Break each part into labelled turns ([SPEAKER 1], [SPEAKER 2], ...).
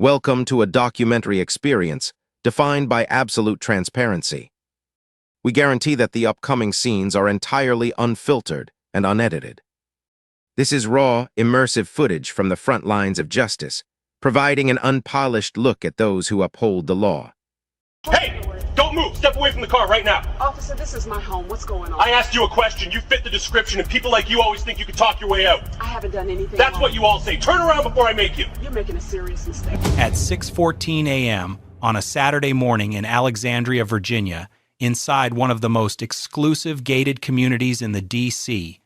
[SPEAKER 1] Welcome to a documentary experience defined by absolute transparency. We guarantee that the upcoming scenes are entirely unfiltered and unedited. This is raw, immersive footage from the front lines of justice, providing an unpolished look at those who uphold the law.
[SPEAKER 2] Hey! Don't move! Step away from the car right now!
[SPEAKER 3] Officer, this is my home. What's going on?
[SPEAKER 2] I asked you a question. You fit the description, and people like you always think you can talk your way out.
[SPEAKER 3] I haven't done anything
[SPEAKER 2] That's
[SPEAKER 3] wrong.
[SPEAKER 2] what you all say. Turn around before I make you.
[SPEAKER 3] You're making a serious mistake.
[SPEAKER 4] At 6:14 a.m. on a Saturday morning in Alexandria, Virginia, inside one of the most exclusive gated communities in the D.C.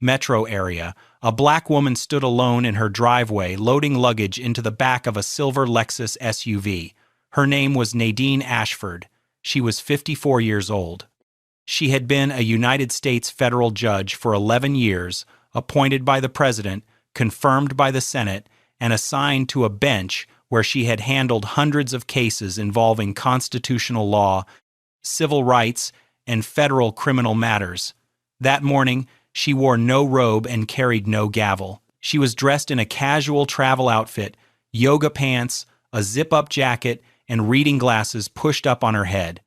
[SPEAKER 4] metro area, a black woman stood alone in her driveway loading luggage into the back of a silver Lexus SUV. Her name was Nadine Ashford. She was 54 years old. She had been a United States federal judge for 11 years, appointed by the president, confirmed by the Senate, and assigned to a bench where she had handled hundreds of cases involving constitutional law, civil rights, and federal criminal matters. That morning, she wore no robe and carried no gavel. She was dressed in a casual travel outfit, yoga pants, a zip-up jacket, and reading glasses pushed up on her head.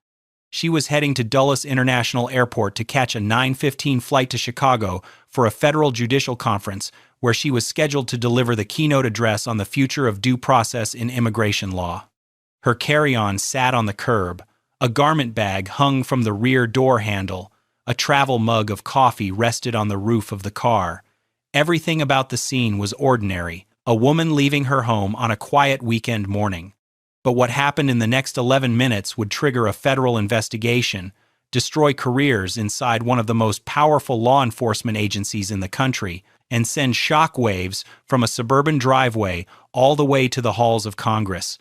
[SPEAKER 4] She was heading to Dulles International Airport to catch a 9:15 flight to Chicago for a federal judicial conference where she was scheduled to deliver the keynote address on the future of due process in immigration law. Her carry-on sat on the curb. A garment bag hung from the rear door handle. A travel mug of coffee rested on the roof of the car. Everything about the scene was ordinary, a woman leaving her home on a quiet weekend morning. But what happened in the next 11 minutes would trigger a federal investigation, destroy careers inside one of the most powerful law enforcement agencies in the country, and send shockwaves from a suburban driveway all the way to the halls of Congress.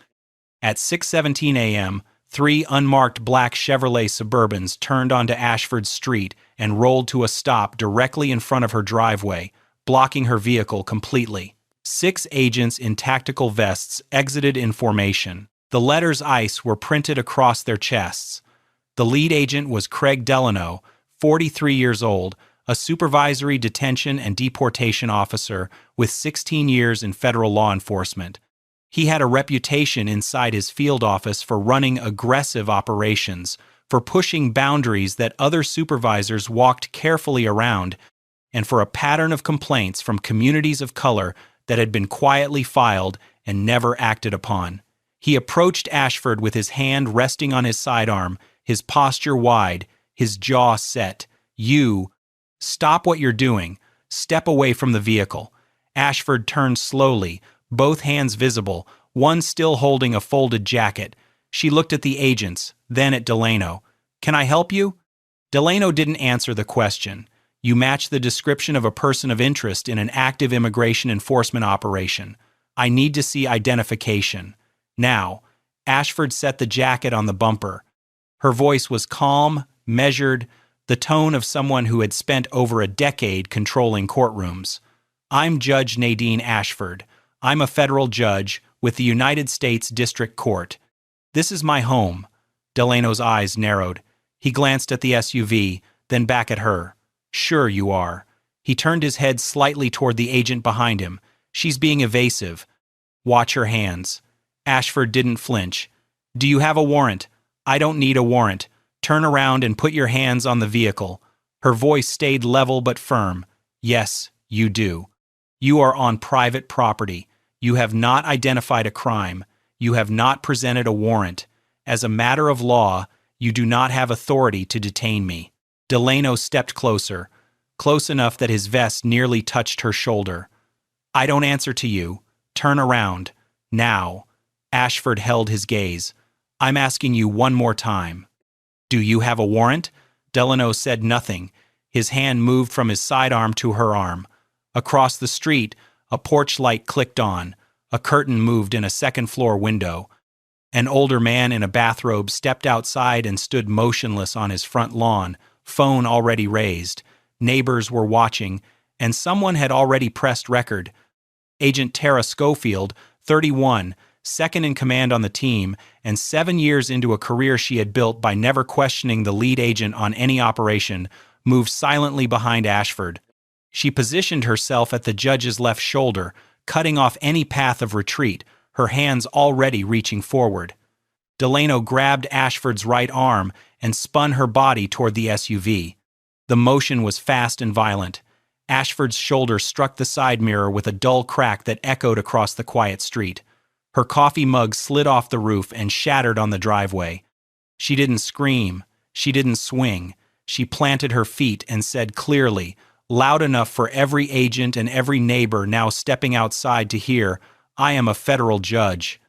[SPEAKER 4] At 6:17 a.m., 3 unmarked black Chevrolet Suburbans turned onto Ashford Street and rolled to a stop directly in front of her driveway, blocking her vehicle completely. 6 agents in tactical vests exited in formation. The letters ICE were printed across their chests. The lead agent was Craig Delano, 43 years old, a supervisory detention and deportation officer with 16 years in federal law enforcement. He had a reputation inside his field office for running aggressive operations, for pushing boundaries that other supervisors walked carefully around, and for a pattern of complaints from communities of color that had been quietly filed and never acted upon. He approached Ashford with his hand resting on his sidearm, his posture wide, his jaw set. "You, stop what you're doing. Step away from the vehicle." Ashford turned slowly, both hands visible, one still holding a folded jacket. She looked at the agents, then at Delano. "Can I help you?" Delano didn't answer the question. "You match the description of a person of interest in an active immigration enforcement operation. I need to see identification. Now." Ashford set the jacket on the bumper. Her voice was calm, measured, the tone of someone who had spent over a decade controlling courtrooms. "I'm Judge Nadine Ashford. I'm a federal judge with the United States District Court. This is my home." Delano's eyes narrowed. He glanced at the SUV, then back at her. "Sure you are." He turned his head slightly toward the agent behind him. "She's being evasive. Watch her hands." Ashford didn't flinch. "Do you have a warrant?" "I don't need a warrant. Turn around and put your hands on the vehicle." Her voice stayed level but firm. "Yes, you do. You are on private property. You have not identified a crime. You have not presented a warrant. As a matter of law, you do not have authority to detain me." Delano stepped closer, close enough that his vest nearly touched her shoulder. "I don't answer to you. Turn around. Now." Ashford held his gaze. "I'm asking you one more time. Do you have a warrant?" Delano said nothing. His hand moved from his sidearm to her arm. Across the street, a porch light clicked on. A curtain moved in a second-floor window. An older man in a bathrobe stepped outside and stood motionless on his front lawn, phone already raised. Neighbors were watching, and someone had already pressed record. Agent Tara Schofield, 31, second in command on the team, and 7 years into a career she had built by never questioning the lead agent on any operation, moved silently behind Ashford. She positioned herself at the judge's left shoulder, cutting off any path of retreat, her hands already reaching forward. Delano grabbed Ashford's right arm and spun her body toward the SUV. The motion was fast and violent. Ashford's shoulder struck the side mirror with a dull crack that echoed across the quiet street. Her coffee mug slid off the roof and shattered on the driveway. She didn't scream. She didn't swing. She planted her feet and said clearly, loud enough for every agent and every neighbor now stepping outside to hear, "I am a federal judge.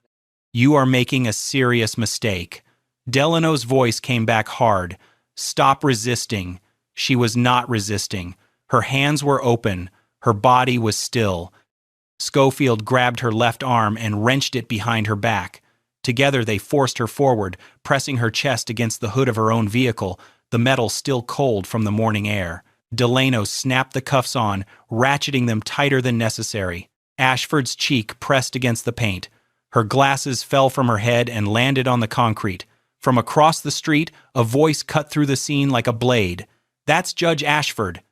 [SPEAKER 4] You are making a serious mistake." Delano's voice came back hard. "Stop resisting." She was not resisting. Her hands were open. Her body was still. Schofield grabbed her left arm and wrenched it behind her back. Together they forced her forward, pressing her chest against the hood of her own vehicle, the metal still cold from the morning air. Delano snapped the cuffs on, ratcheting them tighter than necessary. Ashford's cheek pressed against the paint. Her glasses fell from her head and landed on the concrete. From across the street, a voice cut through the scene like a blade. "That's Judge Ashford."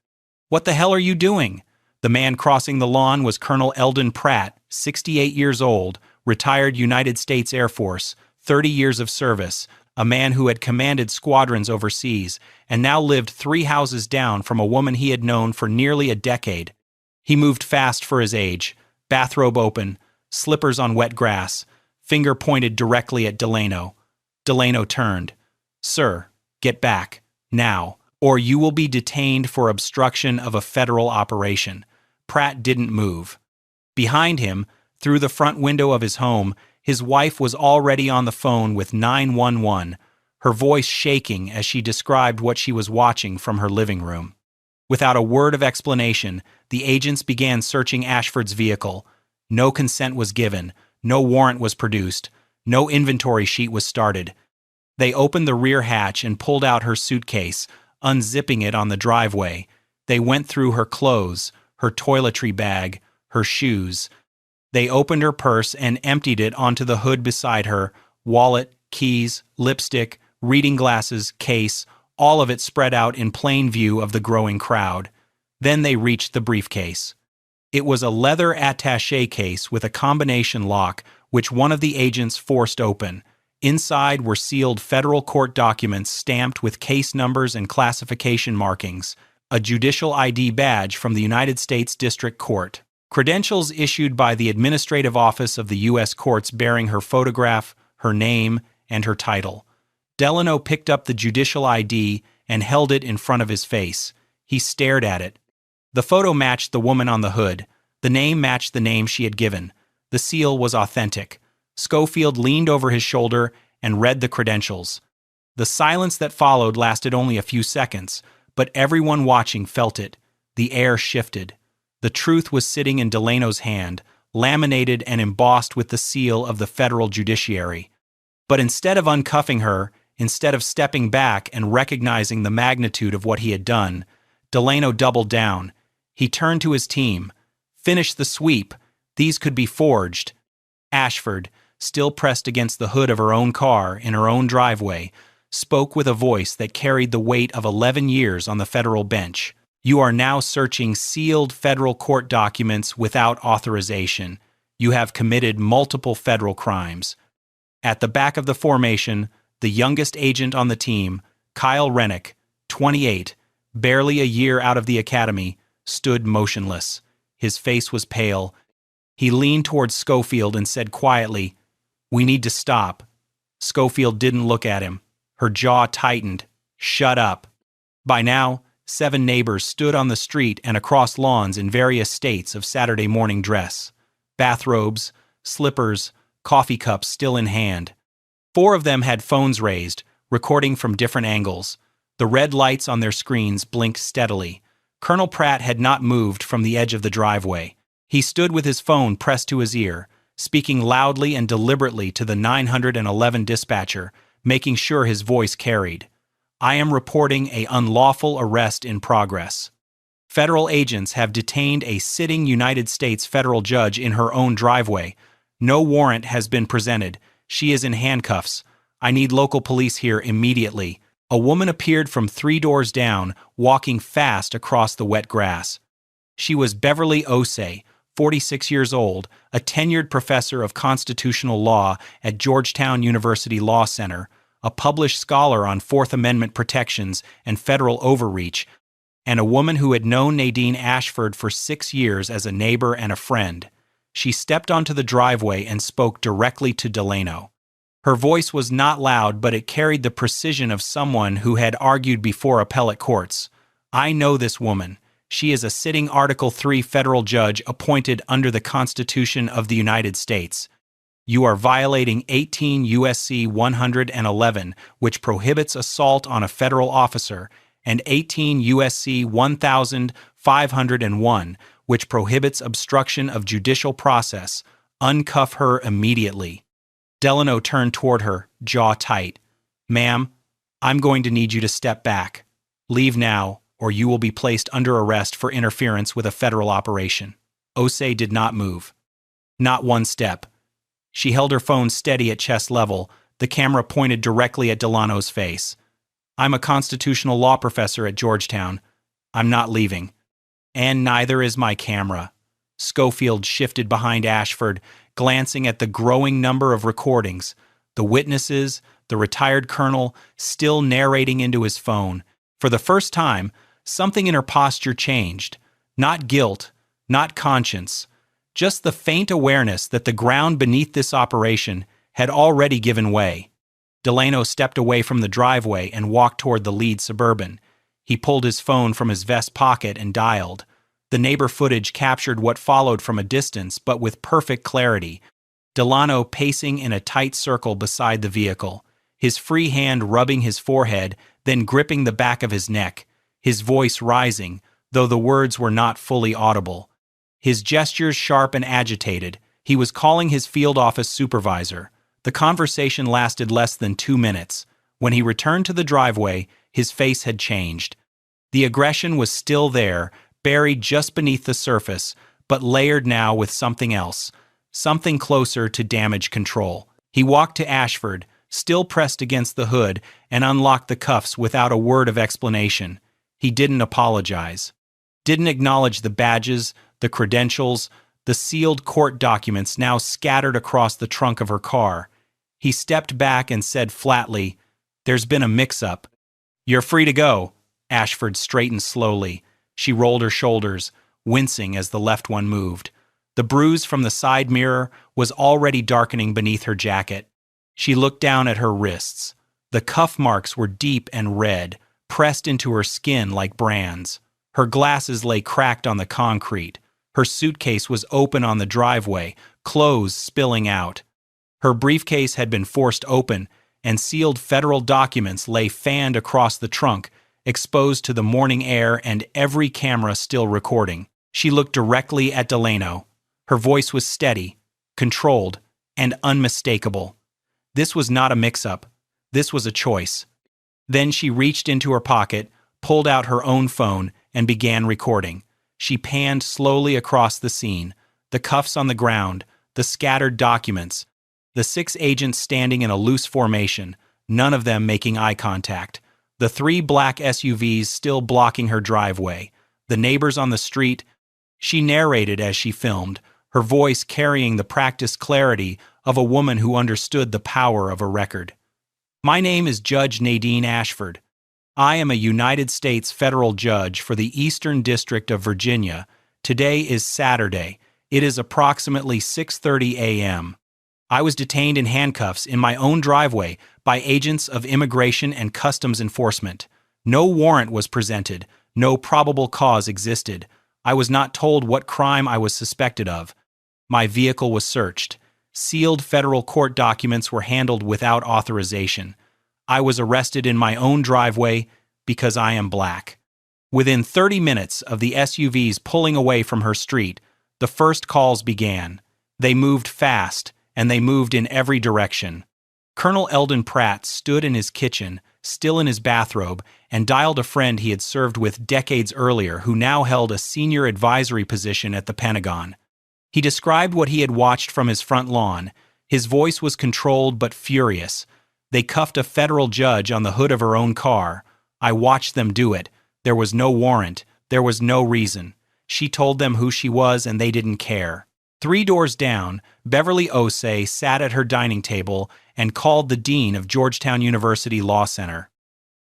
[SPEAKER 4] "What the hell are you doing?" The man crossing the lawn was Colonel Eldon Pratt, 68 years old, retired United States Air Force, 30 years of service, a man who had commanded squadrons overseas, and now lived 3 houses down from a woman he had known for nearly a decade. He moved fast for his age, bathrobe open, slippers on wet grass, finger pointed directly at Delano. Delano turned. "Sir, get back, now, or you will be detained for obstruction of a federal operation." Pratt didn't move. Behind him, through the front window of his home, his wife was already on the phone with 911, her voice shaking as she described what she was watching from her living room. Without a word of explanation, the agents began searching Ashford's vehicle. No consent was given, no warrant was produced, no inventory sheet was started. They opened the rear hatch and pulled out her suitcase, unzipping it on the driveway. They went through her clothes, her toiletry bag, her shoes. They opened her purse and emptied it onto the hood beside her, wallet, keys, lipstick, reading glasses, case, all of it spread out in plain view of the growing crowd. Then they reached the briefcase. It was a leather attaché case with a combination lock, which one of the agents forced open. Inside were sealed federal court documents stamped with case numbers and classification markings, a judicial ID badge from the United States District Court, credentials issued by the Administrative Office of the U.S. Courts bearing her photograph, her name, and her title. Delano picked up the judicial ID and held it in front of his face. He stared at it. The photo matched the woman on the hood. The name matched the name she had given. The seal was authentic. Schofield leaned over his shoulder and read the credentials. The silence that followed lasted only a few seconds, but everyone watching felt it. The air shifted. The truth was sitting in Delano's hand, laminated and embossed with the seal of the federal judiciary. But instead of uncuffing her, instead of stepping back and recognizing the magnitude of what he had done, Delano doubled down. He turned to his team. "Finish the sweep. These could be forged." Ashford, still pressed against the hood of her own car in her own driveway, spoke with a voice that carried the weight of 11 years on the federal bench. "You are now searching sealed federal court documents without authorization. You have committed multiple federal crimes." At the back of the formation, the youngest agent on the team, Kyle Rennick, 28, barely a year out of the academy, stood motionless. His face was pale. He leaned towards Schofield and said quietly, "We need to stop." Schofield didn't look at him. Her jaw tightened. "Shut up." By now, 7 neighbors stood on the street and across lawns in various states of Saturday morning dress. Bathrobes, slippers, coffee cups still in hand. 4 of them had phones raised, recording from different angles. The red lights on their screens blinked steadily. Colonel Pratt had not moved from the edge of the driveway. He stood with his phone pressed to his ear, speaking loudly and deliberately to the 911 dispatcher, making sure his voice carried. "I am reporting an unlawful arrest in progress. Federal agents have detained a sitting United States federal judge in her own driveway. No warrant has been presented. She is in handcuffs. I need local police here immediately." A woman appeared from 3 doors down, walking fast across the wet grass. She was Beverly Osei, 46 years old, a tenured professor of constitutional law at Georgetown University Law Center, a published scholar on Fourth Amendment protections and federal overreach, and a woman who had known Nadine Ashford for 6 years as a neighbor and a friend. She stepped onto the driveway and spoke directly to Delano. Her voice was not loud, but it carried the precision of someone who had argued before appellate courts. "I know this woman. She is a sitting Article III federal judge appointed under the Constitution of the United States. You are violating 18 U.S.C. 111, which prohibits assault on a federal officer, and 18 U.S.C. 1501, which prohibits obstruction of judicial process. Uncuff her immediately." Delano turned toward her, jaw tight. "Ma'am, I'm going to need you to step back. Leave now, or you will be placed under arrest for interference with a federal operation." Osei did not move. Not one step. She held her phone steady at chest level, the camera pointed directly at Delano's face. "I'm a constitutional law professor at Georgetown. I'm not leaving. And neither is my camera." Schofield shifted behind Ashford, glancing at the growing number of recordings, the witnesses, the retired colonel, still narrating into his phone. For the first time, something in her posture changed. Not guilt, not conscience, just the faint awareness that the ground beneath this operation had already given way. Delano stepped away from the driveway and walked toward the lead Suburban. He pulled his phone from his vest pocket and dialed. The neighbor footage captured what followed from a distance, but with perfect clarity. Delano pacing in a tight circle beside the vehicle, his free hand rubbing his forehead, then gripping the back of his neck, his voice rising, though the words were not fully audible. His gestures sharp and agitated. He was calling his field office supervisor. The conversation lasted less than 2 minutes. When he returned to the driveway, his face had changed. The aggression was still there, buried just beneath the surface, but layered now with something else, something closer to damage control. He walked to Ashford, still pressed against the hood, and unlocked the cuffs without a word of explanation. He didn't apologize. Didn't acknowledge the badges, the credentials, the sealed court documents now scattered across the trunk of her car. He stepped back and said flatly, "There's been a mix-up." "You're free to go." Ashford straightened slowly. She rolled her shoulders, wincing as the left one moved. The bruise from the side mirror was already darkening beneath her jacket. She looked down at her wrists. The cuff marks were deep and red, pressed into her skin like brands. Her glasses lay cracked on the concrete. Her suitcase was open on the driveway, clothes spilling out. Her briefcase had been forced open, and sealed federal documents lay fanned across the trunk, exposed to the morning air and every camera still recording. She looked directly at Delano. Her voice was steady, controlled, and unmistakable. This was not a mix-up. This was a choice. Then she reached into her pocket, pulled out her own phone, and began recording. She panned slowly across the scene, the cuffs on the ground, the scattered documents, the 6 agents standing in a loose formation, none of them making eye contact. The 3 black SUVs still blocking her driveway, the neighbors on the street. She narrated as she filmed, her voice carrying the practiced clarity of a woman who understood the power of a record. "My name is Judge Nadine Ashford. I am a United States federal judge for the Eastern District of Virginia. Today is Saturday. It is approximately 6:30 a.m. I was detained in handcuffs in my own driveway by agents of Immigration and Customs Enforcement. No warrant was presented. No probable cause existed. I was not told what crime I was suspected of. My vehicle was searched. Sealed federal court documents were handled without authorization. I was arrested in my own driveway because I am black." Within 30 minutes of the SUVs pulling away from her street, the first calls began. They moved fast, and they moved in every direction. Colonel Eldon Pratt stood in his kitchen, still in his bathrobe, and dialed a friend he had served with decades earlier who now held a senior advisory position at the Pentagon. He described what he had watched from his front lawn. His voice was controlled but furious. "They cuffed a federal judge on the hood of her own car. I watched them do it. There was no warrant. There was no reason. She told them who she was and they didn't care. 3 doors down, Beverly Osei sat at her dining table and called the dean of Georgetown University Law Center.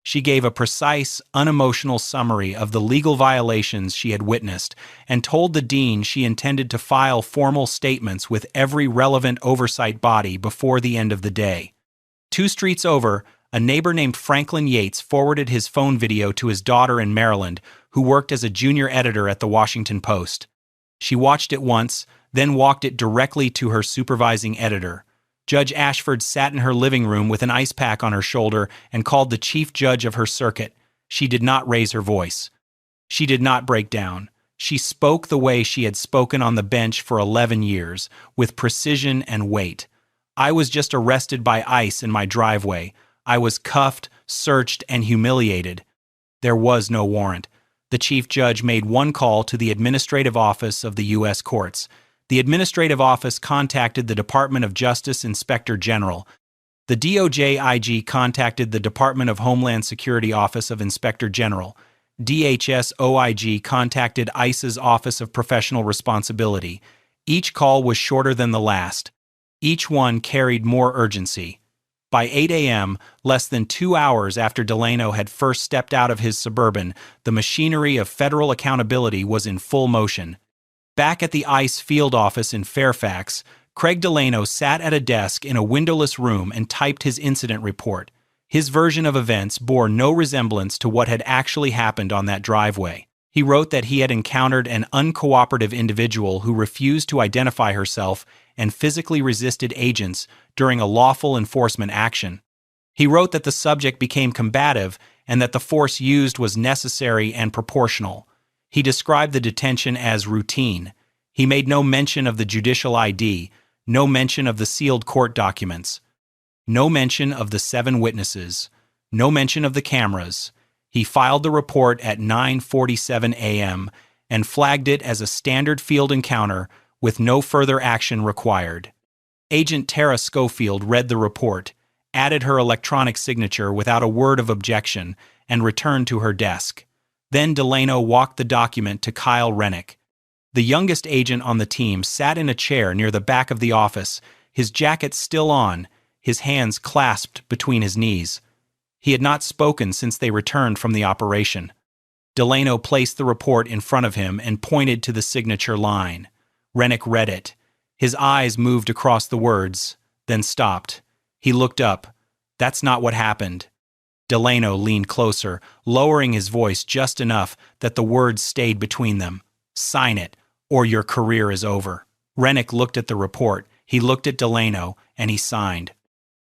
[SPEAKER 4] She gave a precise, unemotional summary of the legal violations she had witnessed and told the dean she intended to file formal statements with every relevant oversight body before the end of the day. 2 streets over, a neighbor named Franklin Yates forwarded his phone video to his daughter in Maryland, who worked as a junior editor at the Washington Post. She watched it once, then walked it directly to her supervising editor. Judge Ashford sat in her living room with an ice pack on her shoulder and called the chief judge of her circuit. She did not raise her voice. She did not break down. She spoke the way she had spoken on the bench for 11 years, with precision and weight. I was just arrested by ICE in my driveway. I was cuffed, searched, and humiliated. There was no warrant. The chief judge made one call to the administrative office of the U.S. courts. The administrative office contacted the Department of Justice Inspector General. The DOJ IG contacted the Department of Homeland Security Office of Inspector General. DHS OIG contacted ICE's Office of Professional Responsibility. Each call was shorter than the last. Each one carried more urgency. By 8 a.m., less than 2 hours after Delano had first stepped out of his Suburban, the machinery of federal accountability was in full motion. Back at the ICE field office in Fairfax, Craig Delano sat at a desk in a windowless room and typed his incident report. His version of events bore no resemblance to what had actually happened on that driveway. He wrote that he had encountered an uncooperative individual who refused to identify herself and physically resisted agents during a lawful enforcement action. He wrote that the subject became combative and that the force used was necessary and proportional. He described the detention as routine. He made no mention of the judicial ID, no mention of the sealed court documents, no mention of the 7 witnesses, no mention of the cameras. He filed the report at 9:47 a.m. and flagged it as a standard field encounter with no further action required. Agent Tara Schofield read the report, added her electronic signature without a word of objection, and returned to her desk. Then Delano walked the document to Kyle Rennick. The youngest agent on the team sat in a chair near the back of the office, his jacket still on, his hands clasped between his knees. He had not spoken since they returned from the operation. Delano placed the report in front of him and pointed to the signature line. Rennick read it. His eyes moved across the words, then stopped. He looked up. That's not what happened. Delano leaned closer, lowering his voice just enough that the words stayed between them. Sign it, or your career is over. Rennick looked at the report. He looked at Delano, and he signed.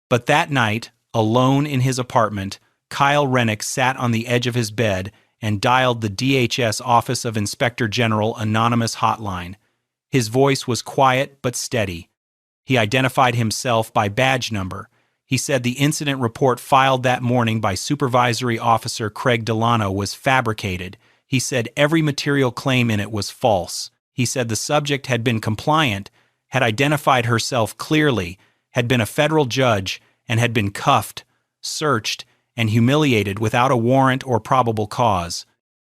[SPEAKER 4] But that night, alone in his apartment, Kyle Rennick sat on the edge of his bed and dialed the DHS Office of Inspector General anonymous hotline. His voice was quiet but steady. He identified himself by badge number. He said the incident report filed that morning by Supervisory Officer Craig Delano was fabricated. He said every material claim in it was false. He said the subject had been compliant, had identified herself clearly, had been a federal judge, and had been cuffed, searched, and humiliated without a warrant or probable cause.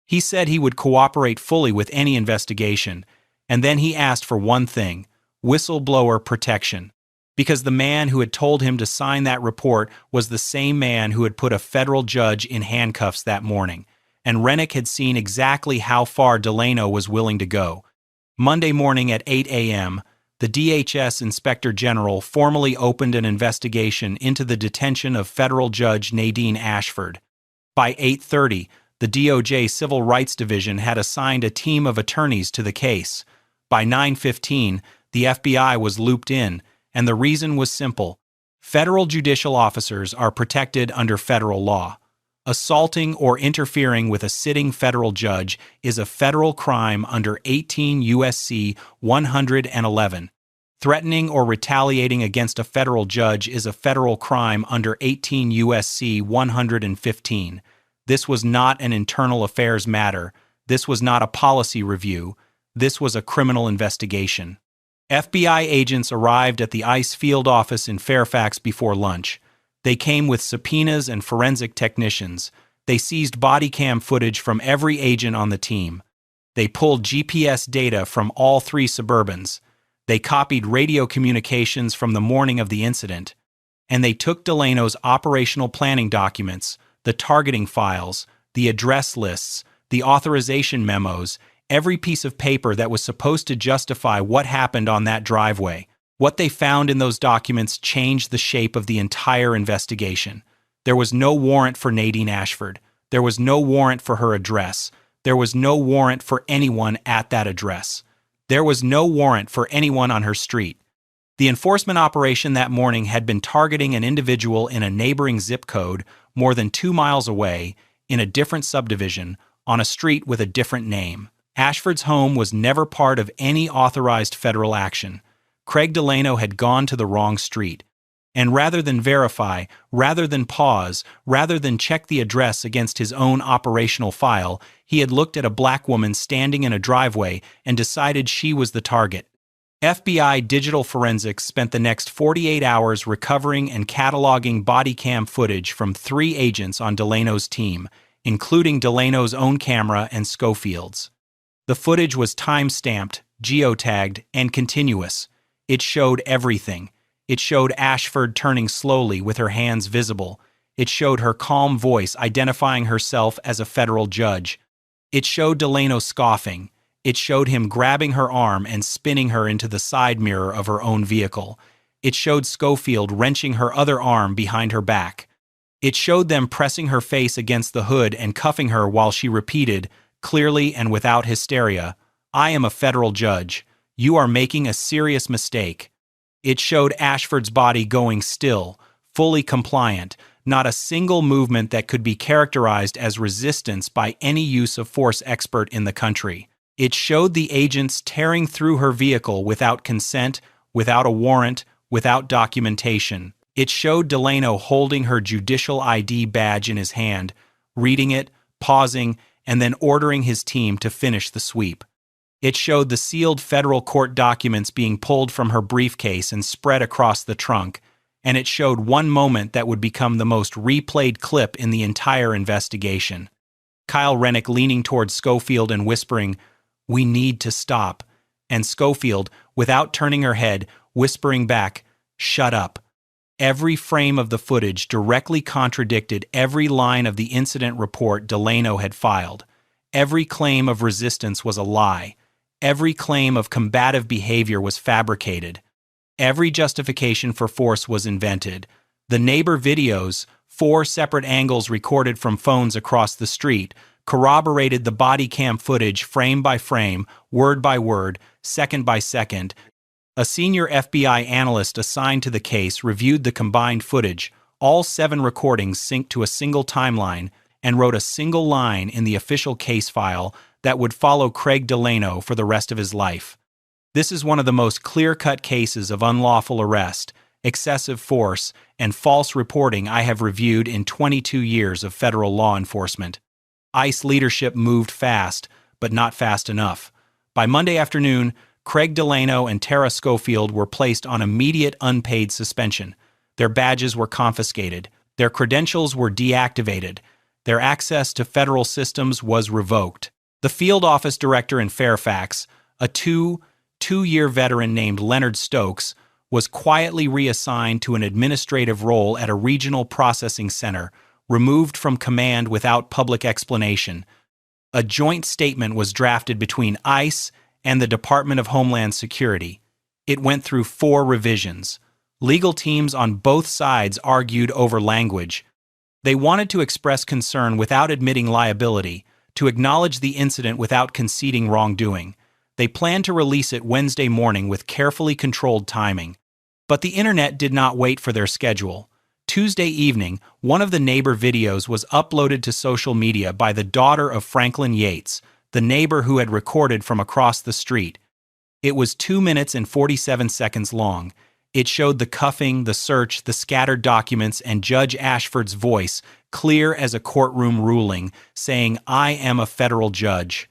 [SPEAKER 4] He said he would cooperate fully with any investigation, and then he asked for one thing: whistleblower protection. Because the man who had told him to sign that report was the same man who had put a federal judge in handcuffs that morning, and Rennick had seen exactly how far Delano was willing to go. Monday morning at 8 a.m., the DHS Inspector General formally opened an investigation into the detention of federal judge Nadine Ashford. By 8:30, the DOJ Civil Rights Division had assigned a team of attorneys to the case. By 9:15, the FBI was looped in, and the reason was simple. Federal judicial officers are protected under federal law. Assaulting or interfering with a sitting federal judge is a federal crime under 18 U.S.C. 111. Threatening or retaliating against a federal judge is a federal crime under 18 U.S.C. 115. This was not an internal affairs matter. This was not a policy review. This was a criminal investigation. FBI agents arrived at the ICE field office in Fairfax before lunch. They came with subpoenas and forensic technicians. They seized Bodycam footage from every agent on the team. They pulled GPS data from all three Suburbans. They copied radio communications from the morning of the incident. And they took Delano's operational planning documents, the targeting files, the address lists, the authorization memos, every piece of paper that was supposed to justify what happened on that driveway. What they found in those documents changed the shape of the entire investigation. There was no warrant for Nadine Ashford. There was no warrant for her address. There was no warrant for anyone at that address. There was no warrant for anyone on her street. The enforcement operation that morning had been targeting an individual in a neighboring zip code more than 2 miles away, in a different subdivision, on a street with a different name. Ashford's home was never part of any authorized federal action. Craig Delano had gone to the wrong street. And rather than verify, rather than pause, rather than check the address against his own operational file, he had looked at a black woman standing in a driveway and decided she was the target. FBI Digital Forensics spent the next 48 hours recovering and cataloging Bodycam footage from 3 agents on Delano's team, including Delano's own camera and Schofield's. The footage was time-stamped, geotagged, and continuous. It showed everything. It showed Ashford turning slowly with her hands visible. It showed her calm voice identifying herself as a federal judge. It showed Delano scoffing. It showed him grabbing her arm and spinning her into the side mirror of her own vehicle. It showed Schofield wrenching her other arm behind her back. It showed them pressing her face against the hood and cuffing her while she repeated, clearly and without hysteria, "I am a federal judge. You are making a serious mistake." It showed Ashford's body going still, fully compliant, not a single movement that could be characterized as resistance by any use of force expert in the country. It showed the agents tearing through her vehicle without consent, without a warrant, without documentation. It showed Delano holding her judicial ID badge in his hand, reading it, pausing, and then ordering his team to finish the sweep. It showed the sealed federal court documents being pulled from her briefcase and spread across the trunk, and it showed one moment that would become the most replayed clip in the entire investigation. Kyle Rennick leaning towards Schofield and whispering, "We need to stop," and Schofield, without turning her head, whispering back, "Shut up." Every frame of the footage directly contradicted every line of the incident report Delano had filed. Every claim of resistance was a lie. Every claim of combative behavior was fabricated. Every justification for force was invented. The neighbor videos, 4 separate angles recorded from phones across the street, corroborated the body cam footage frame by frame, word by word, second by second. A senior FBI analyst assigned to the case reviewed the combined footage, all 7 recordings synced to a single timeline, and wrote a single line in the official case file that would follow Craig Delano for the rest of his life. This is one of the most clear-cut cases of unlawful arrest, excessive force, and false reporting I have reviewed in 22 years of federal law enforcement. ICE leadership moved fast, but not fast enough. By Monday afternoon, Craig Delano and Tara Schofield were placed on immediate unpaid suspension. Their badges were confiscated. Their credentials were deactivated. Their access to federal systems was revoked. The field office director in Fairfax, a two-year veteran named Leonard Stokes, was quietly reassigned to an administrative role at a regional processing center, removed from command without public explanation. A joint statement was drafted between ICE and the Department of Homeland Security. It went through 4 revisions. Legal teams on both sides argued over language. They wanted to express concern without admitting liability, to acknowledge the incident without conceding wrongdoing. They planned to release it Wednesday morning with carefully controlled timing. But the internet did not wait for their schedule. Tuesday evening, one of the neighbor videos was uploaded to social media by the daughter of Franklin Yates, the neighbor who had recorded from across the street. It was 2 minutes and 47 seconds long. It showed the cuffing, the search, the scattered documents, and Judge Ashford's voice, clear as a courtroom ruling, saying, "I am a federal judge.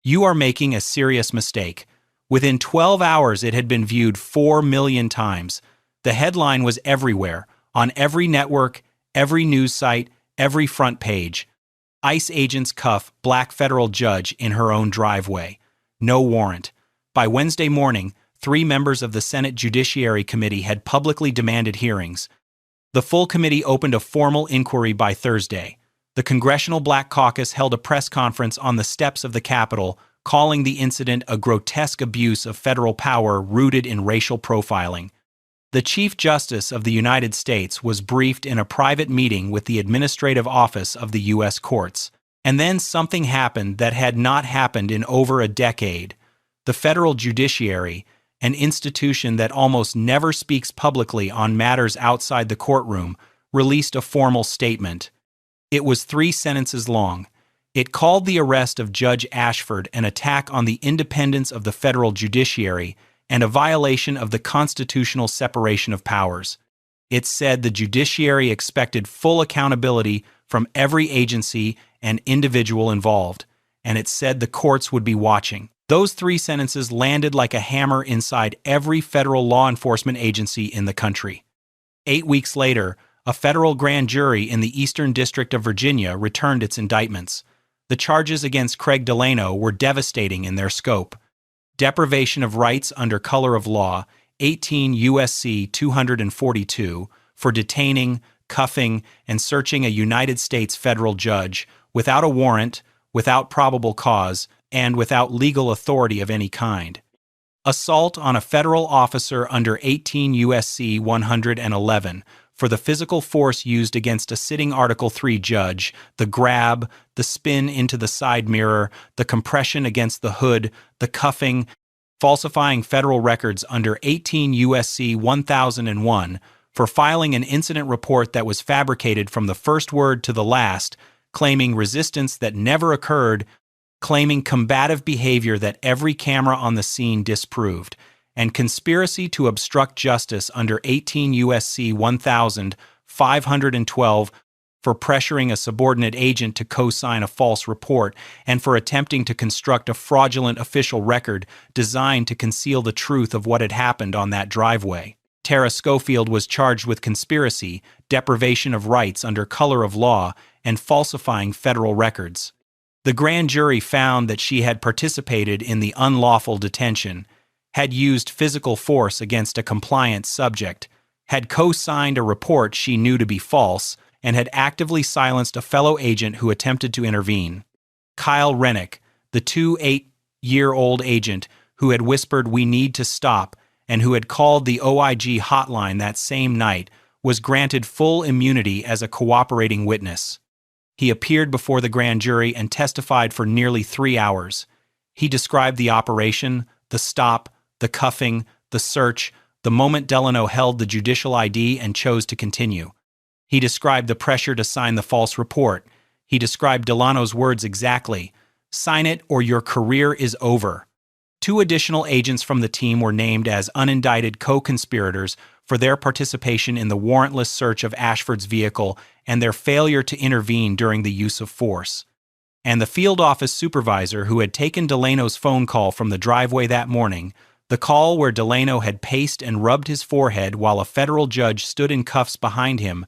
[SPEAKER 4] You are making a serious mistake." Within 12 hours, it had been viewed 4 million times. The headline was everywhere, on every network, every news site, every front page. ICE agents cuff black federal judge in her own driveway. No warrant. By Wednesday morning, 3 members of the Senate Judiciary Committee had publicly demanded hearings. The full committee opened a formal inquiry by Thursday. The Congressional Black Caucus held a press conference on the steps of the Capitol, calling the incident a grotesque abuse of federal power rooted in racial profiling. The Chief Justice of the United States was briefed in a private meeting with the Administrative Office of the U.S. Courts. And then something happened that had not happened in over a decade. The federal judiciary, an institution that almost never speaks publicly on matters outside the courtroom, released a formal statement. It was 3 sentences long. It called the arrest of Judge Ashford an attack on the independence of the federal judiciary and a violation of the constitutional separation of powers. It said the judiciary expected full accountability from every agency and individual involved, and it said the courts would be watching. Those 3 sentences landed like a hammer inside every federal law enforcement agency in the country. 8 weeks later, a federal grand jury in the Eastern District of Virginia returned its indictments. The charges against Craig Delano were devastating in their scope. Deprivation of rights under color of law, 18 U.S.C. 242, for detaining, cuffing, and searching a United States federal judge without a warrant, without probable cause, and without legal authority of any kind. Assault on a federal officer under 18 U.S.C. 111 for the physical force used against a sitting Article III judge, the grab, the spin into the side mirror, the compression against the hood, the cuffing, falsifying federal records under 18 U.S.C. 1001 for filing an incident report that was fabricated from the first word to the last, claiming resistance that never occurred, claiming combative behavior that every camera on the scene disproved, and conspiracy to obstruct justice under 18 U.S.C. 1512 for pressuring a subordinate agent to co-sign a false report and for attempting to construct a fraudulent official record designed to conceal the truth of what had happened on that driveway. Tara Schofield was charged with conspiracy, deprivation of rights under color of law, and falsifying federal records. The grand jury found that she had participated in the unlawful detention, had used physical force against a compliant subject, had co-signed a report she knew to be false, and had actively silenced a fellow agent who attempted to intervene. Kyle Rennick, the 28-year-old agent who had whispered "we need to stop" and who had called the OIG hotline that same night, was granted full immunity as a cooperating witness. He appeared before the grand jury and testified for nearly 3 hours. He described the operation, the stop, the cuffing, the search, the moment Delano held the judicial ID and chose to continue. He described the pressure to sign the false report. He described Delano's words exactly: "Sign it or your career is over." 2 additional agents from the team were named as unindicted co-conspirators for their participation in the warrantless search of Ashford's vehicle and their failure to intervene during the use of force. And the field office supervisor who had taken Delano's phone call from the driveway that morning, the call where Delano had paced and rubbed his forehead while a federal judge stood in cuffs behind him,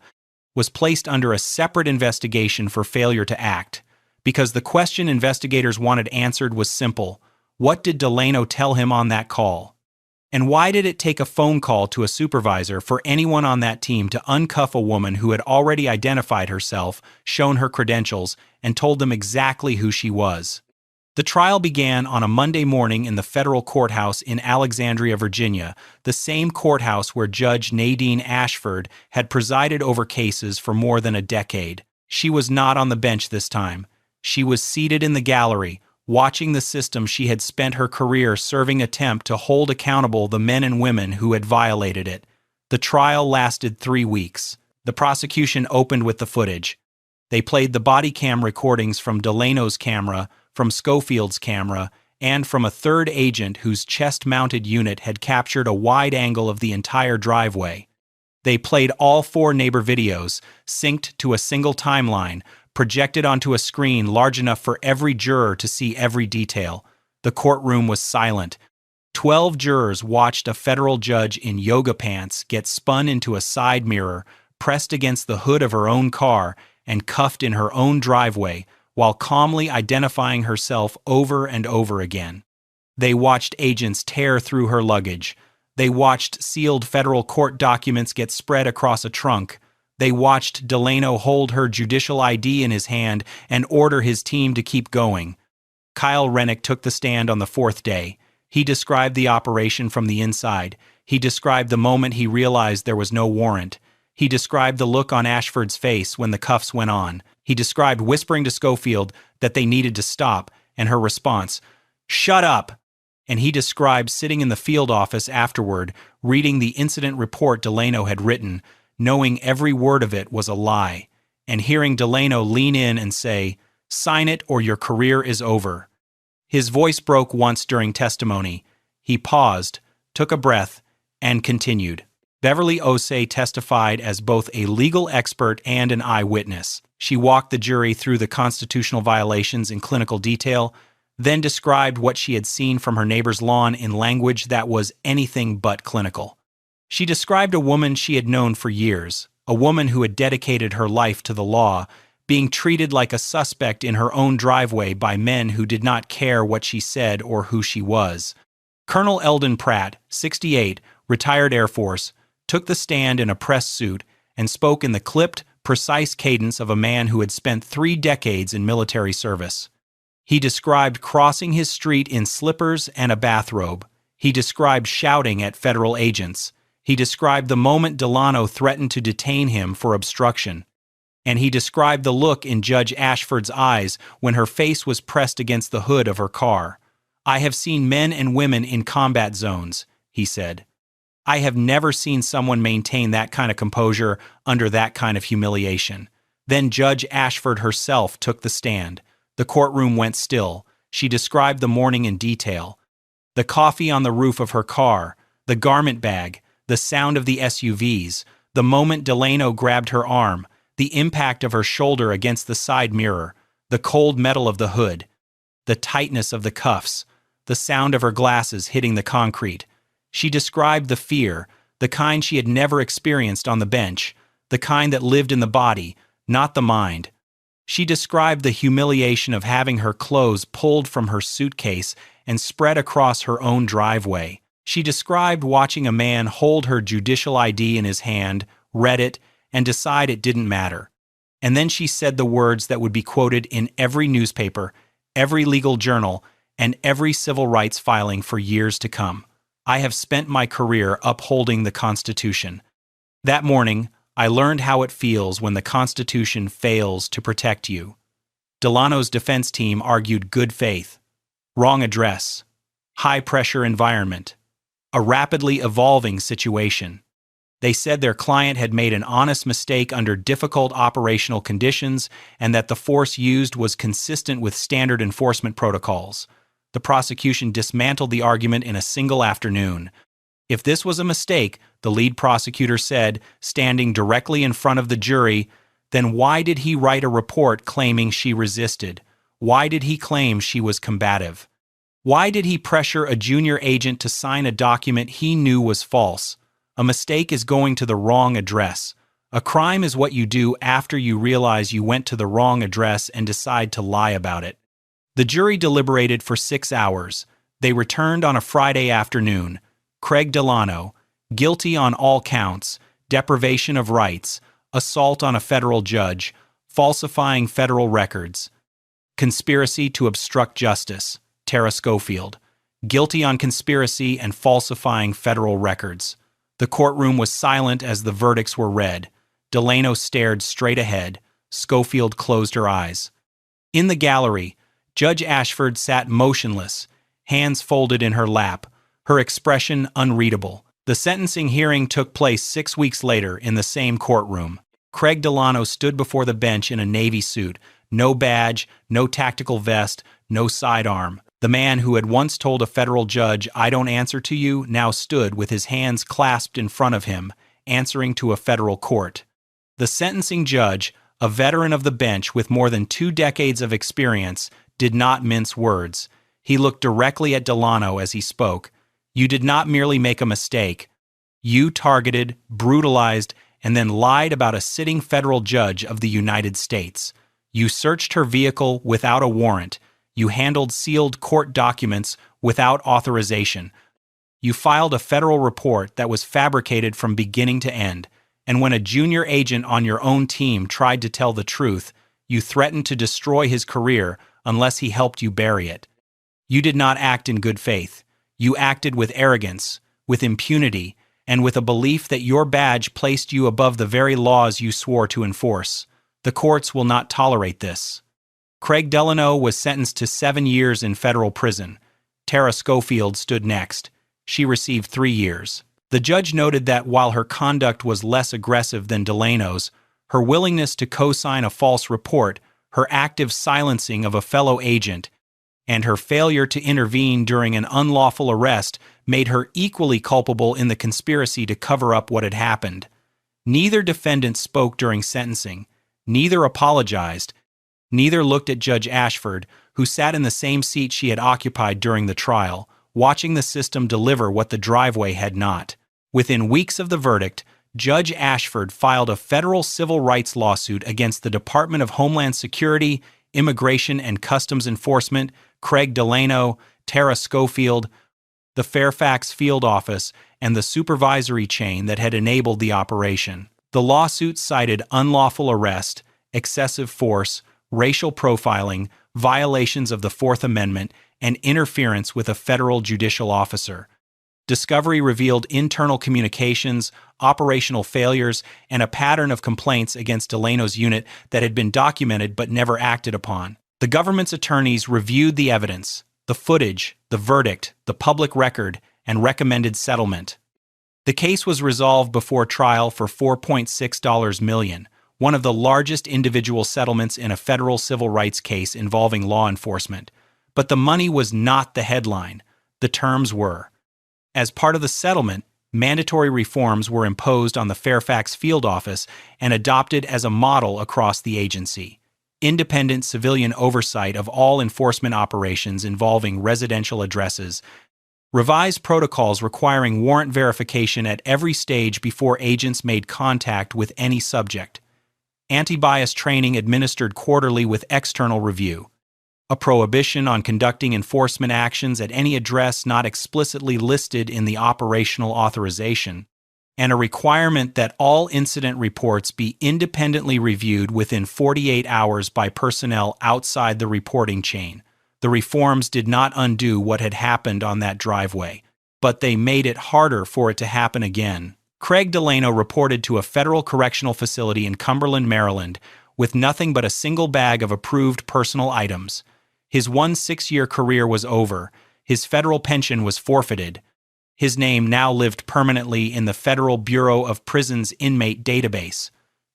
[SPEAKER 4] was placed under a separate investigation for failure to act, because the question investigators wanted answered was simple: what did Delano tell him on that call? And why did it take a phone call to a supervisor for anyone on that team to uncuff a woman who had already identified herself, shown her credentials, and told them exactly who she was? The trial began on a Monday morning in the federal courthouse in Alexandria, Virginia, the same courthouse where Judge Nadine Ashford had presided over cases for more than a decade. She was not on the bench this time. She was seated in the gallery, watching the system she had spent her career serving attempt to hold accountable the men and women who had violated it. The trial lasted 3 weeks. The prosecution opened with the footage. They played the Bodycam recordings from Delano's camera, from Schofield's camera, and from a third agent whose chest-mounted unit had captured a wide angle of the entire driveway. They played all 4 neighbor videos, synced to a single timeline, projected onto a screen large enough for every juror to see every detail. The courtroom was silent. 12 jurors watched a federal judge in yoga pants get spun into a side mirror, pressed against the hood of her own car, and cuffed in her own driveway, while calmly identifying herself over and over again. They watched agents tear through her luggage. They watched sealed federal court documents get spread across a trunk. They watched Delano hold her judicial ID in his hand and order his team to keep going. Kyle Rennick took the stand on the fourth day. He described the operation from the inside. He described the moment he realized there was no warrant. He described the look on Ashford's face when the cuffs went on. He described whispering to Schofield that they needed to stop, and her response, "Shut up!" And he described sitting in the field office afterward, reading the incident report Delano had written, knowing every word of it was a lie, and hearing Delano lean in and say, "Sign it or your career is over." His voice broke once during testimony. He paused, took a breath, and continued. Beverly Osei testified as both a legal expert and an eyewitness. She walked the jury through the constitutional violations in clinical detail, then described what she had seen from her neighbor's lawn in language that was anything but clinical. She described a woman she had known for years, a woman who had dedicated her life to the law, being treated like a suspect in her own driveway by men who did not care what she said or who she was. Colonel Eldon Pratt, 68, retired Air Force, took the stand in a press suit and spoke in the clipped, precise cadence of a man who had spent 3 decades in military service. He described crossing his street in slippers and a bathrobe. He described shouting at federal agents. He described the moment Delano threatened to detain him for obstruction. And he described the look in Judge Ashford's eyes when her face was pressed against the hood of her car. "I have seen men and women in combat zones," he said. "I have never seen someone maintain that kind of composure under that kind of humiliation." Then Judge Ashford herself took the stand. The courtroom went still. She described the morning in detail. The coffee on the roof of her car, the garment bag, the sound of the SUVs, the moment Delano grabbed her arm, the impact of her shoulder against the side mirror, the cold metal of the hood, the tightness of the cuffs, the sound of her glasses hitting the concrete. She described the fear, the kind she had never experienced on the bench, the kind that lived in the body, not the mind. She described the humiliation of having her clothes pulled from her suitcase and spread across her own driveway. She described watching a man hold her judicial ID in his hand, read it, and decide it didn't matter. And then she said the words that would be quoted in every newspaper, every legal journal, and every civil rights filing for years to come. "I have spent my career upholding the Constitution. That morning, I learned how it feels when the Constitution fails to protect you." Delano's defense team argued good faith, wrong address, high-pressure environment, a rapidly evolving situation. They said their client had made an honest mistake under difficult operational conditions and that the force used was consistent with standard enforcement protocols. The prosecution dismantled the argument in a single afternoon. If this was a mistake, the lead prosecutor said, standing directly in front of the jury, then why did he write a report claiming she resisted? Why did he claim she was combative? Why did he pressure a junior agent to sign a document he knew was false? A mistake is going to the wrong address. A crime is what you do after you realize you went to the wrong address and decide to lie about it. The jury deliberated for 6 hours. They returned on a Friday afternoon. Craig Delano, guilty on all counts, deprivation of rights, assault on a federal judge, falsifying federal records, conspiracy to obstruct justice, Tara Schofield, guilty on conspiracy and falsifying federal records. The courtroom was silent as the verdicts were read. Delano stared straight ahead. Schofield closed her eyes. In the gallery, Judge Ashford sat motionless, hands folded in her lap, her expression unreadable. The sentencing hearing took place 6 weeks later in the same courtroom. Craig Delano stood before the bench in a Navy suit, no badge, no tactical vest, no sidearm. The man who had once told a federal judge, "I don't answer to you," now stood with his hands clasped in front of him, answering to a federal court. The sentencing judge, a veteran of the bench with more than 2 decades of experience, did not mince words. He looked directly at Delano as he spoke. "You did not merely make a mistake. You targeted, brutalized, and then lied about a sitting federal judge of the United States. You searched her vehicle without a warrant. You handled sealed court documents without authorization. You filed a federal report that was fabricated from beginning to end. And when a junior agent on your own team tried to tell the truth, you threatened to destroy his career unless he helped you bury it. You did not act in good faith. You acted with arrogance, with impunity, and with a belief that your badge placed you above the very laws you swore to enforce. The courts will not tolerate this. Craig Delano was sentenced to 7 years in federal prison. Tara Schofield stood next. She received 3 years. The judge noted that while her conduct was less aggressive than Delano's, her willingness to co-sign a false report, her active silencing of a fellow agent, and her failure to intervene during an unlawful arrest made her equally culpable in the conspiracy to cover up what had happened. Neither defendant spoke during sentencing. Neither apologized. Neither looked at Judge Ashford, who sat in the same seat she had occupied during the trial, watching the system deliver what the driveway had not. Within weeks of the verdict, Judge Ashford filed a federal civil rights lawsuit against the Department of Homeland Security, Immigration and Customs Enforcement, Craig Delano, Tara Schofield, the Fairfax Field Office, and the supervisory chain that had enabled the operation. The lawsuit cited unlawful arrest, excessive force, racial profiling, violations of the Fourth Amendment, and interference with a federal judicial officer. Discovery revealed internal communications, operational failures, and a pattern of complaints against Delano's unit that had been documented but never acted upon. The government's attorneys reviewed the evidence, the footage, the verdict, the public record, and recommended settlement. The case was resolved before trial for $4.6 million, one of the largest individual settlements in a federal civil rights case involving law enforcement. But the money was not the headline. The terms were. As part of the settlement, mandatory reforms were imposed on the Fairfax Field Office and adopted as a model across the agency. Independent civilian oversight of all enforcement operations involving residential addresses, revised protocols requiring warrant verification at every stage before agents made contact with any subject, anti-bias training administered quarterly with external review, a prohibition on conducting enforcement actions at any address not explicitly listed in the operational authorization, and a requirement that all incident reports be independently reviewed within 48 hours by personnel outside the reporting chain. The reforms did not undo what had happened on that driveway, but they made it harder for it to happen again. Craig Delano reported to a federal correctional facility in Cumberland, Maryland, with nothing but a single bag of approved personal items. His 6-year career was over. His federal pension was forfeited. His name now lived permanently in the Federal Bureau of Prisons inmate database.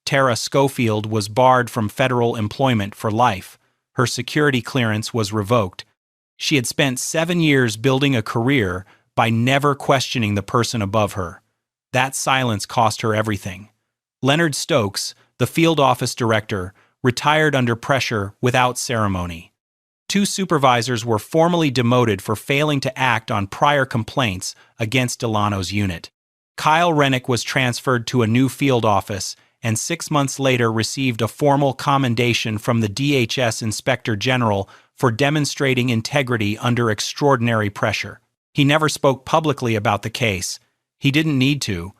[SPEAKER 4] Tara Schofield was barred from federal employment for life. Her security clearance was revoked. She had spent 7 years building a career by never questioning the person above her. That silence cost her everything. Leonard Stokes, the field office director, retired under pressure without ceremony. 2 supervisors were formally demoted for failing to act on prior complaints against Delano's unit. Kyle Rennick was transferred to a new field office and 6 months later received a formal commendation from the DHS Inspector General for demonstrating integrity under extraordinary pressure. He never spoke publicly about the case. He didn't need to.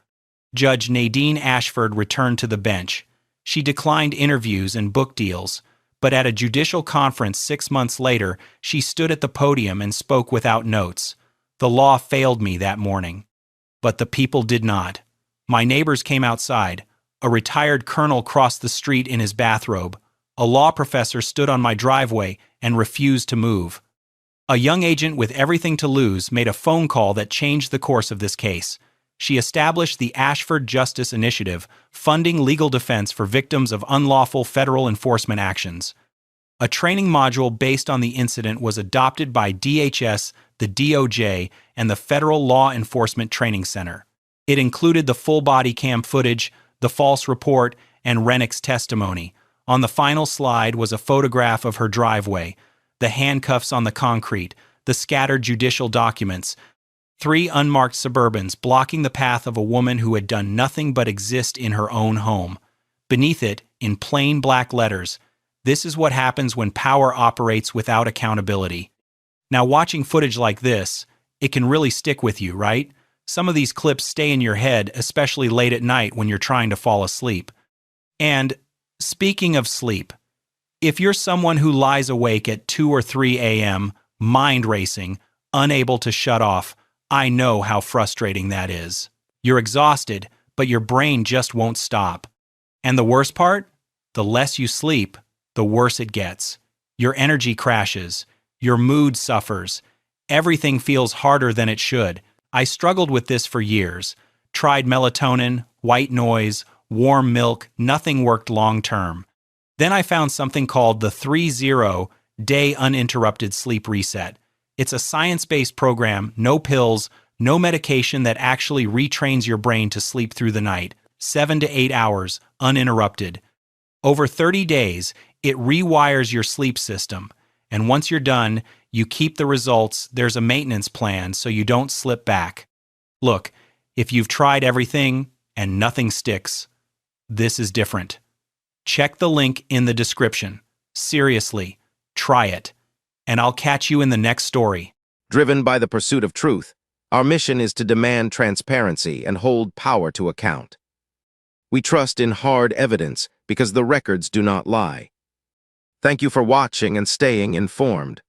[SPEAKER 4] Judge Nadine Ashford returned to the bench. She declined interviews and book deals, but at a judicial conference 6 months later, she stood at the podium and spoke without notes. The law failed me that morning. But the people did not. My neighbors came outside. A retired colonel crossed the street in his bathrobe. A law professor stood on my driveway and refused to move. A young agent with everything to lose made a phone call that changed the course of this case. She established the Ashford Justice Initiative, funding legal defense for victims of unlawful federal enforcement actions. A training module based on the incident was adopted by DHS, the DOJ, and the Federal Law Enforcement Training Center. It included the full Bodycam footage, the false report, and Rennick's testimony. On the final slide was a photograph of her driveway, the handcuffs on the concrete, the scattered judicial documents, 3 unmarked Suburbans blocking the path of a woman who had done nothing but exist in her own home. Beneath it, in plain black letters, This is what happens when power operates without accountability. Now, watching footage like this, it can really stick with you, right? Some of these clips stay in your head, especially late at night when you're trying to fall asleep. And speaking of sleep, if you're someone who lies awake at 2 or 3 a.m., mind racing, unable to shut off, I know how frustrating that is. You're exhausted, but your brain just won't stop. And the worst part? The less you sleep, the worse it gets. Your energy crashes. Your mood suffers. Everything feels harder than it should. I struggled with this for years. Tried melatonin, white noise, warm milk, nothing worked long term. Then I found something called the 3-0-day uninterrupted sleep reset. It's a science-based program, no pills, no medication, that actually retrains your brain to sleep through the night, 7 to 8 hours, uninterrupted. Over 30 days, it rewires your sleep system. And once you're done, you keep the results. There's a maintenance plan so you don't slip back. Look, if you've tried everything and nothing sticks, this is different. Check the link in the description. Seriously, try it. And I'll catch you in the next story.
[SPEAKER 1] Driven by the pursuit of truth, our mission is to demand transparency and hold power to account. We trust in hard evidence because the records do not lie. Thank you for watching and staying informed.